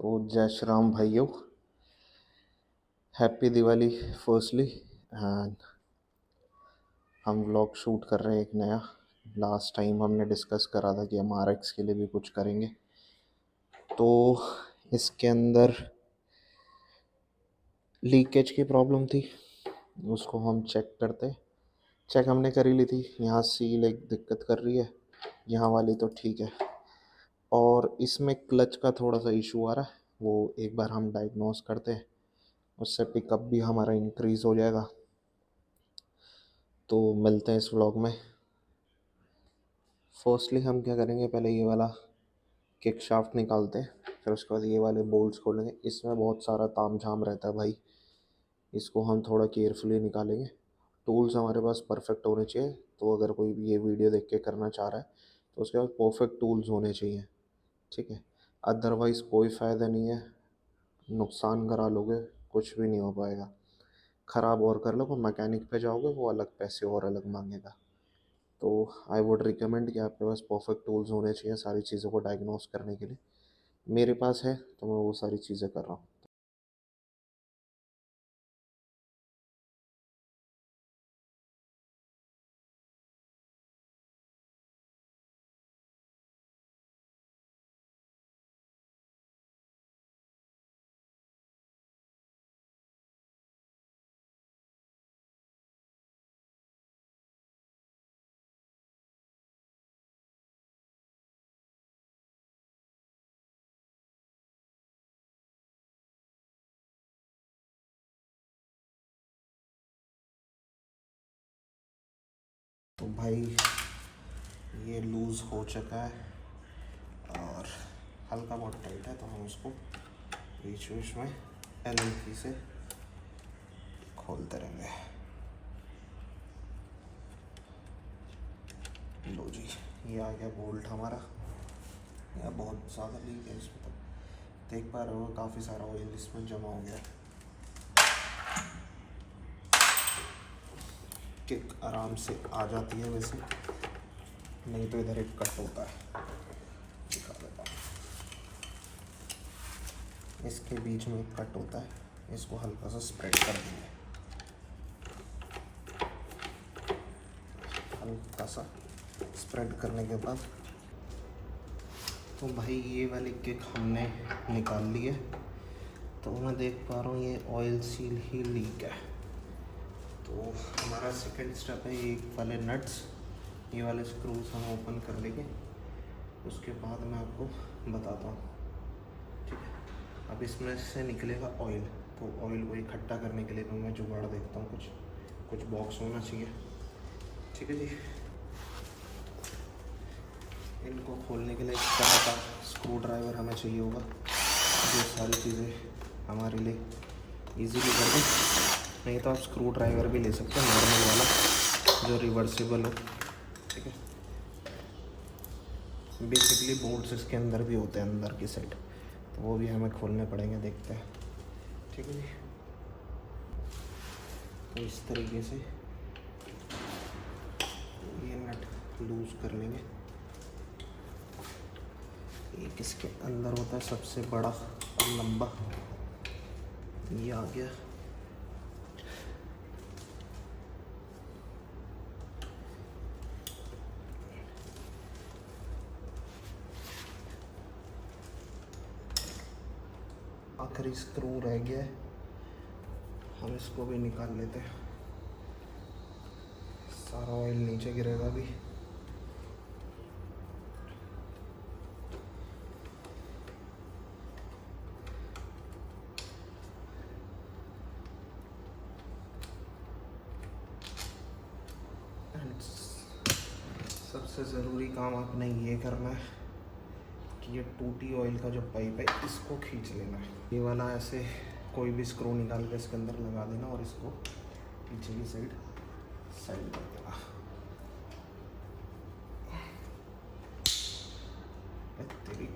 तो जय श्री राम भाइयों, हैप्पी दिवाली फर्स्टली। एंड हम व्लॉग शूट कर रहे हैं एक नया। लास्ट टाइम हमने डिस्कस करा था कि हम RX के लिए भी कुछ करेंगे, तो इसके अंदर लीकेज की प्रॉब्लम थी, उसको हम चेक हमने कर ही ली थी। यहाँ सील एक दिक्कत कर रही है, यहाँ वाली तो ठीक है, और इसमें क्लच का थोड़ा सा इशू आ रहा है, वो एक बार हम डायग्नोस करते हैं, उससे पिकअप भी हमारा इंक्रीज़ हो जाएगा। तो मिलते हैं इस व्लॉग में। फर्स्टली हम क्या करेंगे, पहले ये वाला किक शाफ्ट निकालते हैं, फिर उसके बाद ये वाले बोल्ट्स खोलेंगे। इसमें बहुत सारा ताम झाम रहता है भाई, इसको हम थोड़ा केयरफुली निकालेंगे। टूल्स हमारे पास परफेक्ट होने चाहिए, तो अगर कोई भी ये वीडियो देख के करना चाह रहा है तो उसके पास परफेक्ट टूल्स होने चाहिए, ठीक है। अदरवाइज़ कोई फ़ायदा नहीं है, नुकसान करा लोगे, कुछ भी नहीं हो पाएगा। ख़राब और कर लो, मैकेनिक पे जाओगे वो अलग पैसे और अलग मांगेगा। तो आई वुड रिकमेंड कि आपके पास परफेक्ट टूल्स होने चाहिए सारी चीज़ों को डायग्नोस करने के लिए। मेरे पास है, तो मैं वो सारी चीज़ें कर रहा हूँ। तो भाई ये लूज़ हो चुका है और हल्का बहुत टाइट है, तो हम उसको बीच बीच में एलईडी से खोलते रहेंगे। लो जी, ये आ गया बोल्ट हमारा। यह बहुत ज़्यादा लीक है इसमें, तो देख पा रहे हो काफ़ी सारा ऑयल इसमें जमा हो गया है। किक आराम से आ जाती है वैसे, नहीं तो इधर एक कट होता है, दिखा देता हूँ। इसके बीच में एक कट होता है, इसको हल्का सा स्प्रेड कर देंगे, हल्का सा स्प्रेड करने के बाद। तो भाई ये वाली किक हमने निकाल ली है, तो मैं देख पा रहा हूँ ये ऑयल सील ही लीक है। तो हमारा सेकंड स्टेप है, ये वाले नट्स, ये वाले स्क्रूज हम ओपन कर लेंगे, उसके बाद मैं आपको बताता हूँ, ठीक है। अब इसमें से निकलेगा ऑयल, तो ऑयल को इकट्ठा करने के लिए मैं जुगाड़ देखता हूँ, कुछ बॉक्स होना चाहिए, ठीक है जी। इनको खोलने के लिए इस तरह का स्क्रू ड्राइवर हमें चाहिए होगा, जो सारी चीज़ें हमारे लिए इजीली कर दें। नहीं तो आप स्क्रू ड्राइवर भी ले सकते हैं, नॉर्मल वाला जो रिवर्सिबल हो, ठीक है। बेसिकली बोल्ट्स इसके अंदर भी होते हैं, अंदर की साइड, तो वो भी हमें खोलने पड़ेंगे, देखते हैं, ठीक है जी। तो इस तरीके से ये नट लूज़ कर लेंगे। एक इसके अंदर होता है सबसे बड़ा और लंबा, ये आ गया। आखिरी स्क्रू रह गया है, हम इसको भी निकाल लेते हैं। सारा ऑयल नीचे गिरेगा अभी। सबसे ज़रूरी काम आपने ये करना है कि ये टूटी ऑयल का जो पाइप है इसको खींच लेना है। ये वाला ऐसे कोई भी स्क्रू निकाल के इसके अंदर लगा देना और इसको पीछे की साइड कर देना। तेरी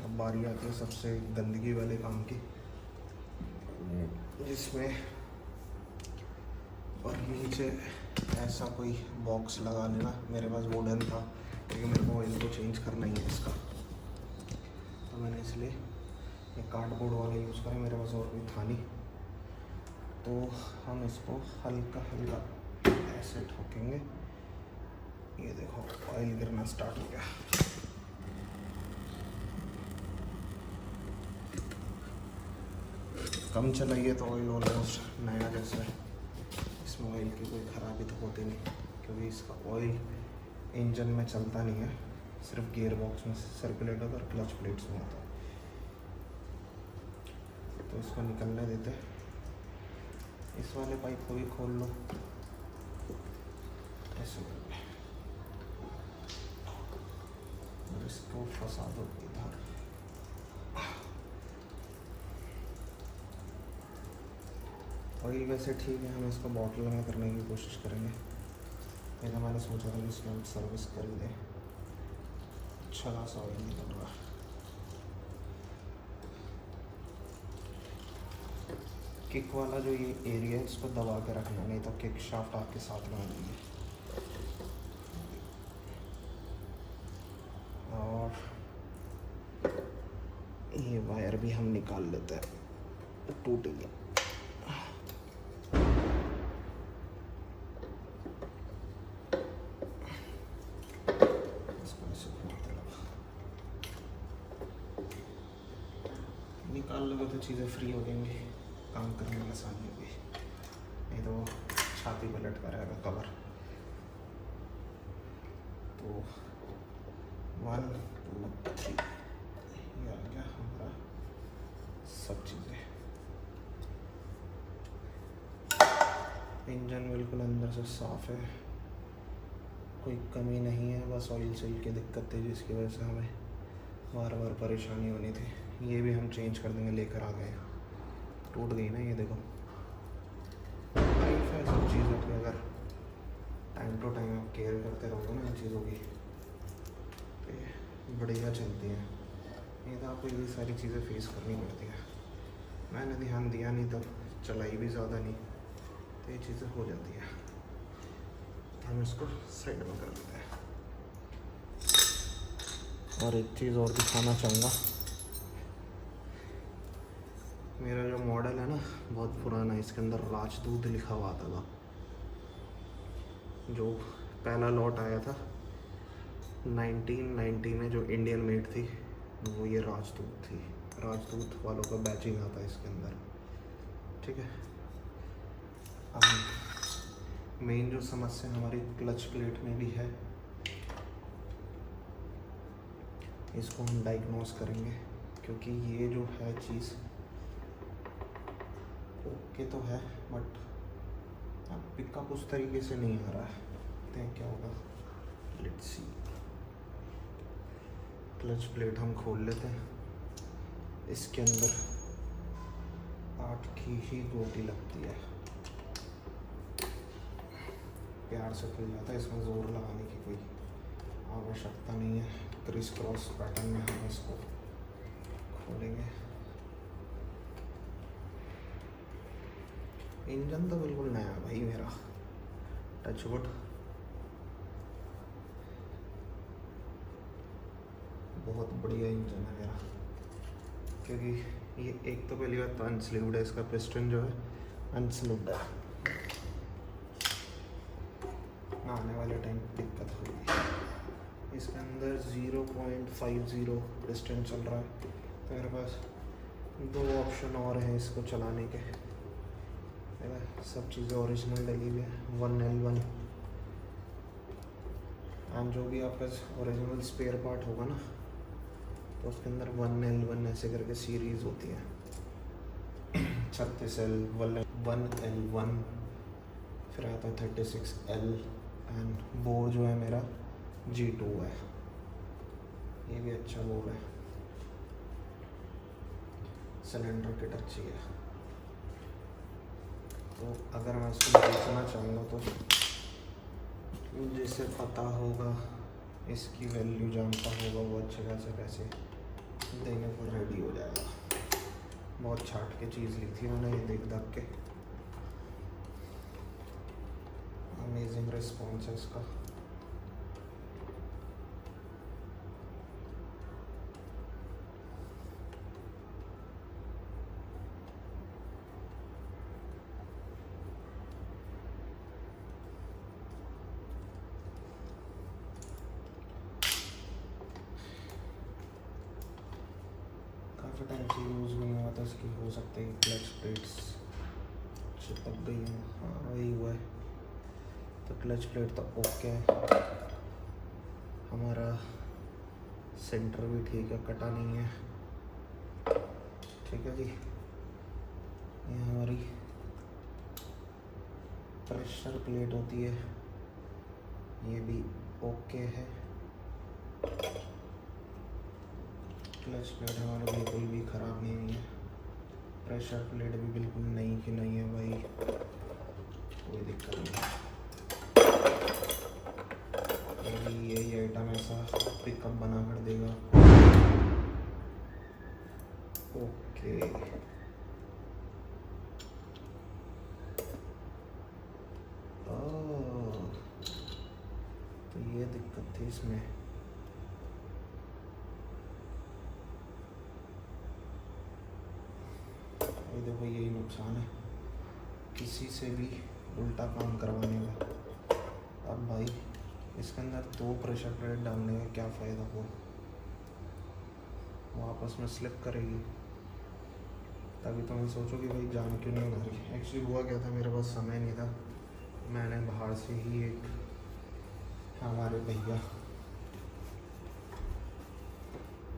अब बारी आती है सबसे गंदगी वाले काम की, जिसमें और नीचे ऐसा कोई बॉक्स लगा लेना, मेरे पास वुडन था क्योंकि मेरे को ऑयल तो चेंज करना ही है इसका, तो मैंने इसलिए एक कार्डबोर्ड वाला यूज़ करा, मेरे पास और कोई था नहीं। तो हम इसको हल्का हल्का ऐसे ठोकेंगे, ये देखो ऑयल गिरना स्टार्ट हो गया। कम चलाइए तो ऑयल ऑलमोस्ट नया जैसा है, इसमें ऑयल की कोई ख़राबी तो होती नहीं क्योंकि इसका ऑयल इंजन में चलता नहीं है, सिर्फ गियर बॉक्स में सर्कुलेटर और क्लच प्लेट्स में होता है। तो इसको निकलने देते, इस वाले पाइप को भी खोल लो ऐसे करके और इसको फंसा दो इधर। ऑयल वैसे ठीक है, हम इसको बॉटल में करने की कोशिश करेंगे। पहले मैंने सोचा था कि इसको हम सर्विस कर ही दें, अच्छा खासा ऑयल निकल रहा है। किक वाला जो ये एरिया है इसको दबा के रखना, नहीं तो किक शाफ्ट आपके साथ में आ जाएगी। और ये वायर भी हम निकाल लेते हैं, टूट गया। निकाल लोगे तो चीज़ें फ्री हो जाएंगी, काम करने में आसानी होगी, नहीं तो छाती पे लटका रहेगा कवर। तो 1 2 3 ये आ गया हमारा सब चीज़ें। इंजन बिल्कुल अंदर से साफ है, कोई कमी नहीं है, बस ऑयल सेल की दिक्कत थी जिसकी वजह से हमें बार बार परेशानी होनी थी। ये भी हम चेंज कर देंगे, लेकर आ गए, टूट गई ना ये देखो। लाइफ है सब चीज़ों की, अगर टाइम टू टाइम आप केयर करते रहोगे ना इन चीज़ों की तो ये बढ़िया चलती हैं। नहीं तो आपको ये सारी चीज़ें फेस करनी पड़ती हैं। मैंने ध्यान दिया नहीं, तब चलाई भी ज़्यादा नहीं, तो ये चीज़ें हो जाती हैं। हम इसको साइड में कर देते हैं। और एक चीज़ और दिखाना चाहूँगा, मेरा जो मॉडल है ना बहुत पुराना है, इसके अंदर राजदूत लिखा हुआ आता था। जो पहला लॉट आया था 1990 में जो इंडियन मेड थी, वो ये राजदूत थी। राजदूत वालों का बैचिंग आता है इसके अंदर, ठीक है। अब मेन जो समस्या हमारी क्लच प्लेट में भी है, इसको हम डायग्नोस करेंगे, क्योंकि ये जो है चीज़ ओके तो है बट पिकअप उस तरीके से नहीं आ रहा है। देखते हैं क्या होगा, लेट्स सी। क्लच प्लेट हम खोल लेते हैं, इसके अंदर 8 की ही गोटी लगती है, प्यार से खुल जाता है, इसमें ज़ोर लगाने की कोई आवश्यकता नहीं है। क्रिस क्रॉस पैटर्न में हम इसको खोलेंगे। इंजन तो बिल्कुल नया भाई मेरा, टच वुड। बहुत बढ़िया इंजन है मेरा, क्योंकि ये एक तो पहली बात तो अनस्लीव्ड है, इसका पिस्टन जो है अनस्लीव्ड है। आने वाले टाइम दिक्कत होगी। इसके अंदर 0.50 पिस्टन चल रहा है, तो मेरे पास 2 ऑप्शन और हैं इसको चलाने के। सब चीज़ें ओरिजिनल डली हुई है, 1L1, एंड जो भी आपका ओरिजिनल स्पेयर पार्ट होगा ना, तो उसके अंदर 1L1 ऐसे करके सीरीज़ होती है। 36L, 1L1, फिर आता है 36L, एंड बोर जो है मेरा G2 है, ये भी अच्छा बोर है। सिलेंडर किट अच्छी है। तो अगर मैं इसको बेचना चाहूँगा तो जिसे पता होगा, इसकी वैल्यू जानता होगा, वो अच्छे खासे पैसे देने को रेडी हो जाएगा। बहुत छाट के चीज़ ली थी मैंने, ये देख के। रिस्पॉन्स है इसका। काफ़ी टाइम से यूज़ नहीं हुआ था इसकी, हो सकता है क्लच प्लेट्स चिपक गई हैं। हाँ वही हुआ है। तो क्लच प्लेट तो ओके है, हमारा सेंटर भी ठीक है, कटा नहीं है। ठीक है जी, ये हमारी प्रेशर प्लेट होती है, ये भी ओके है। क्लच प्लेट हमारी बिल्कुल भी ख़राब नहीं हुई है, प्रेशर प्लेट भी बिल्कुल नई की नहीं है भाई, कोई दिक्कत नहीं है। यही आइटम ऐसा पिकअप बना कर देगा। ओके तो ये दिक्कत थी इसमें। ये देखो यही नुकसान है किसी से भी उल्टा काम करवाने का। अब भाई इसके अंदर 2 प्रेशर प्लेट डालने का क्या फ़ायदा हो, वो आपस में स्लिप करेगी। तभी तो मैं सोचूं कि भाई जान क्यों नहीं उड़ा रही। एक्चुअली हुआ क्या था, मेरे पास समय नहीं था, मैंने बाहर से ही एक हमारे भैया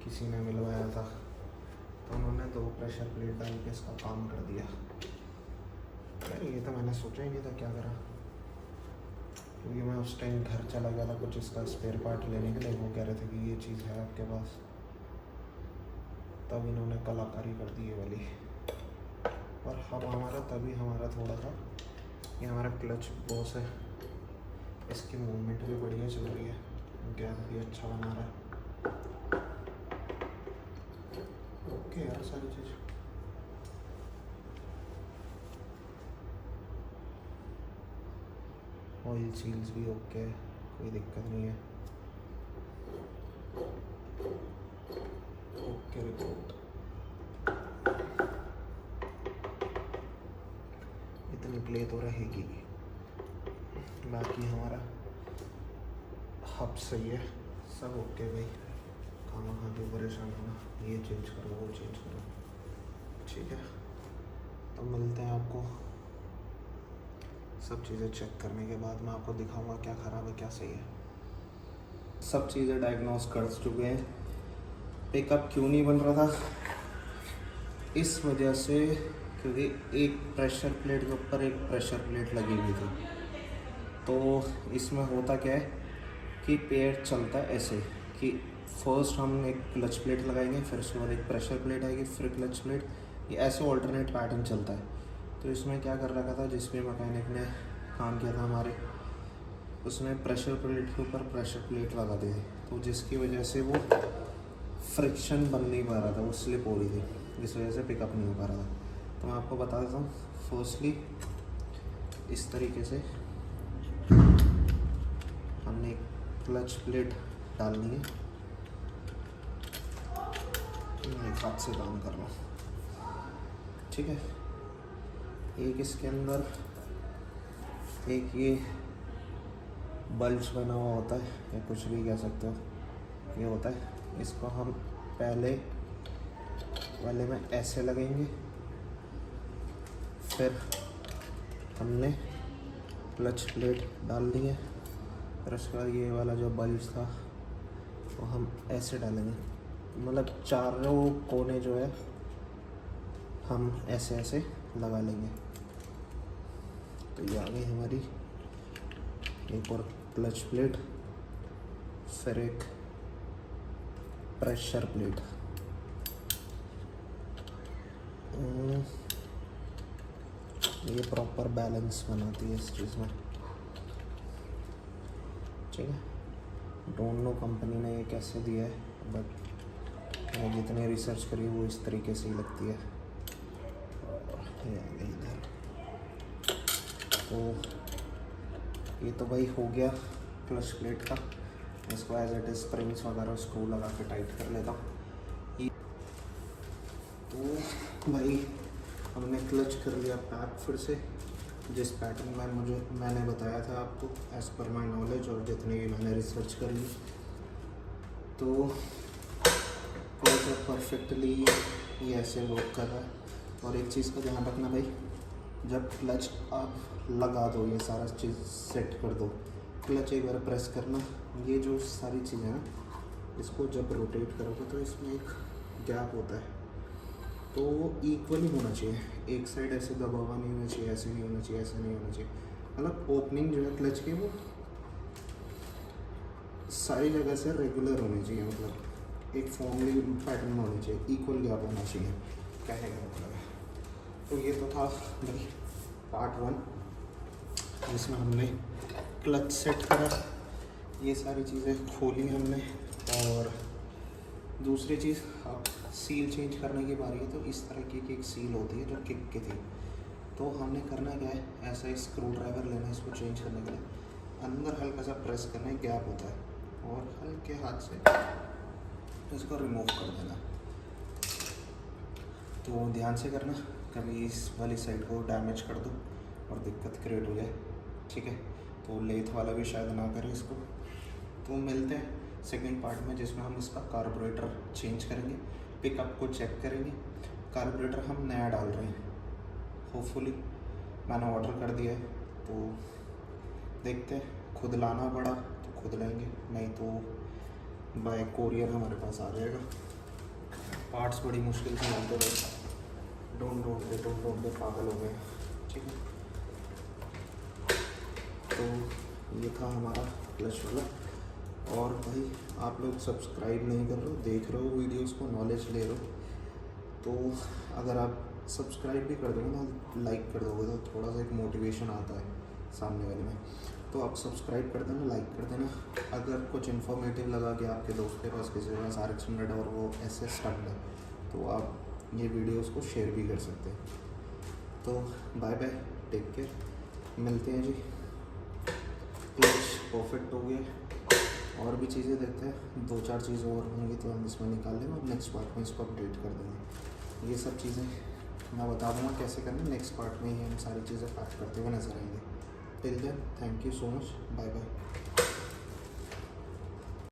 किसी ने मिलवाया था, तो उन्होंने 2 प्रेशर प्लेट डाल के इसका काम कर दिया। अरे ये तो मैंने सोचा ही नहीं था क्या करा, क्योंकि मैं उस टाइम घर चला गया था कुछ इसका स्पेयर पार्ट लेने के लिए। वो कह रहे थे कि ये चीज़ है आपके पास, तब इन्होंने कलाकारी कर दी ये वाली। और अब हमारा थोड़ा सा ये हमारा क्लच बॉस है, इसकी मूवमेंट भी बढ़िया चल रही है, गैप भी अच्छा बना रहा है। ओके यार सारी चीज़ ऑयल सील्स भी ओके है, कोई दिक्कत नहीं है। ओके रिपोर्ट, इतनी प्ले तो रहेगी। बाकी हमारा हब सही है, सब ओके भाई, खाना खा के परेशान होना, ये चेंज करो वो चेंज करो। ठीक है, तो मिलते हैं आपको सब चीज़ें चेक करने के बाद। मैं आपको दिखाऊंगा क्या ख़राब है क्या सही है। सब चीज़ें डायग्नोस कर चुके हैं। पिकअप क्यों नहीं बन रहा था, इस वजह से क्योंकि एक प्रेशर प्लेट के ऊपर एक प्रेशर प्लेट लगी हुई थी। तो इसमें होता क्या है कि पेयर चलता है ऐसे कि फर्स्ट हम एक क्लच प्लेट लगाएंगे, फिर उसके बाद एक प्रेशर प्लेट आएगी, फिर क्लच प्लेट, ये ऐसे ऑल्टरनेट पैटर्न चलता है। तो इसमें क्या कर रखा था, जिस भी मैकेनिक ने काम किया था हमारे, उसने प्रेशर प्लेट के ऊपर प्रेशर प्लेट लगा दी थी, तो जिसकी वजह से वो फ्रिक्शन बन नहीं पा रहा था, वो स्लिप हो रही थी, जिस वजह से पिकअप नहीं हो पा रहा था। तो मैं आपको बता देता हूँ। फर्स्टली इस तरीके से हमने एक क्लच प्लेट डालनी है। मैं एक हाथ से काम कर रहा हूँ, ठीक है। एक इसके अंदर एक ये बल्ज बना हुआ होता है, या कुछ भी कह सकते हो, ये होता है। इसको हम पहले वाले में ऐसे लगेंगे, फिर हमने क्लच प्लेट डाल दी है, फिर उसके बाद ये वाला जो बल्ज था वो हम ऐसे डालेंगे, मतलब चारों कोने जो है हम ऐसे ऐसे लगा लेंगे। तो ये आ गई हमारी एक और क्लच प्लेट, फिर एक प्रेशर प्लेट। ये प्रॉपर बैलेंस बनाती है इस चीज़ में, ठीक है। डोंट नो कंपनी ने ये कैसे दिया है, बट मैंने जितनी रिसर्च करी वो इस तरीके से ही लगती है। ये आ गई इधर। तो ये तो भाई हो गया क्लच प्लेट का। इसको एज इट इज स्प्रिंग्स वगैरह स्क्रू लगा के टाइट कर लेता हूँ। तो भाई हमने क्लच कर लिया पैक फिर से, जिस पैटर्न में मैंने बताया था आपको एज़ पर माई नॉलेज और जितनी भी मैंने रिसर्च कर ली। तो क्लच परफेक्टली ये ऐसे वर्क कर रहा है। और एक चीज़ का ध्यान रखना भाई, जब क्लच आप लगा दो, ये सारा चीज़ सेट कर दो, क्लच एक बार प्रेस करना, ये जो सारी चीज़ें हैं इसको जब रोटेट करोगे तो इसमें एक गैप होता है, तो वो इक्वली होना चाहिए। एक साइड ऐसे दबा हुआ नहीं होना चाहिए, ऐसे नहीं होना चाहिए, ऐसे नहीं होना चाहिए। मतलब ओपनिंग जो है क्लच की वो सारी जगह से रेगुलर होनी चाहिए, मतलब एक फॉर्मली पैटर्न में होनी चाहिए, इक्वल गैप होना चाहिए, कहने का मतलब है। तो ये तो था भाई पार्ट 1 जिसमें हमने क्लच सेट करा, ये सारी चीज़ें खोली हमने। और दूसरी चीज़, अब सील चेंज करने की बारी है। तो इस तरह की एक सील होती है जो किक की थी, तो हमने करना क्या है, ऐसा एक स्क्रू ड्राइवर लेना है इसको चेंज करने के लिए, अंदर हल्का सा प्रेस करना है, गैप होता है, और हल्के हाथ से इसको रिमूव कर देना। तो ध्यान से करना, कभी इस वाली साइड को डैमेज कर दो और दिक्कत क्रिएट हो जाए, ठीक है। तो लेथ वाला भी शायद ना करे इसको। तो मिलते हैं सेकंड पार्ट में, जिसमें हम इसका कार्बोरेटर चेंज करेंगे, पिकअप को चेक करेंगे। कार्बोरेटर हम नया डाल रहे हैं, होपफुली मैंने ऑर्डर कर दिया है, तो देखते हैं। खुद लाना पड़ा तो खुद लेंगे, नहीं तो बाय कोरियर हमारे पास आ जाएगा। पार्ट्स बड़ी मुश्किल से मिलते रहे, डोंट दे पागल हो गए, ठीक है। तो ये था हमारा क्लच वाला। और भाई आप लोग सब्सक्राइब नहीं कर रहे हो, देख रहे हो वीडियोस को, नॉलेज ले रहे हो, तो अगर आप सब्सक्राइब भी कर दोगे ना, लाइक कर दोगे, तो थोड़ा सा एक मोटिवेशन आता है सामने वाले में। तो आप सब्सक्राइब कर देना, लाइक कर देना। अगर कुछ इन्फॉर्मेटिव लगा कि आपके दोस्त के पास किसी के पास RX-100 और वो ऐसे स्टक है, तो आप ये वीडियोस को शेयर भी कर सकते हैं। तो बाय बाय, टेक केयर, मिलते हैं जी। क्लच परफेक्ट हो गया, और भी चीज़ें देखते हैं, 2-4 चीज़ें और होंगी तो हम इसमें निकाल लेंगे और नेक्स्ट पार्ट में इसको अपडेट कर देंगे। ये सब चीज़ें मैं बता दूँगा कैसे करना, नेक्स्ट पार्ट में ही हम सारी चीज़ें पैक करते हुए नजर आएंगे। Till then, thank you so much, bye bye.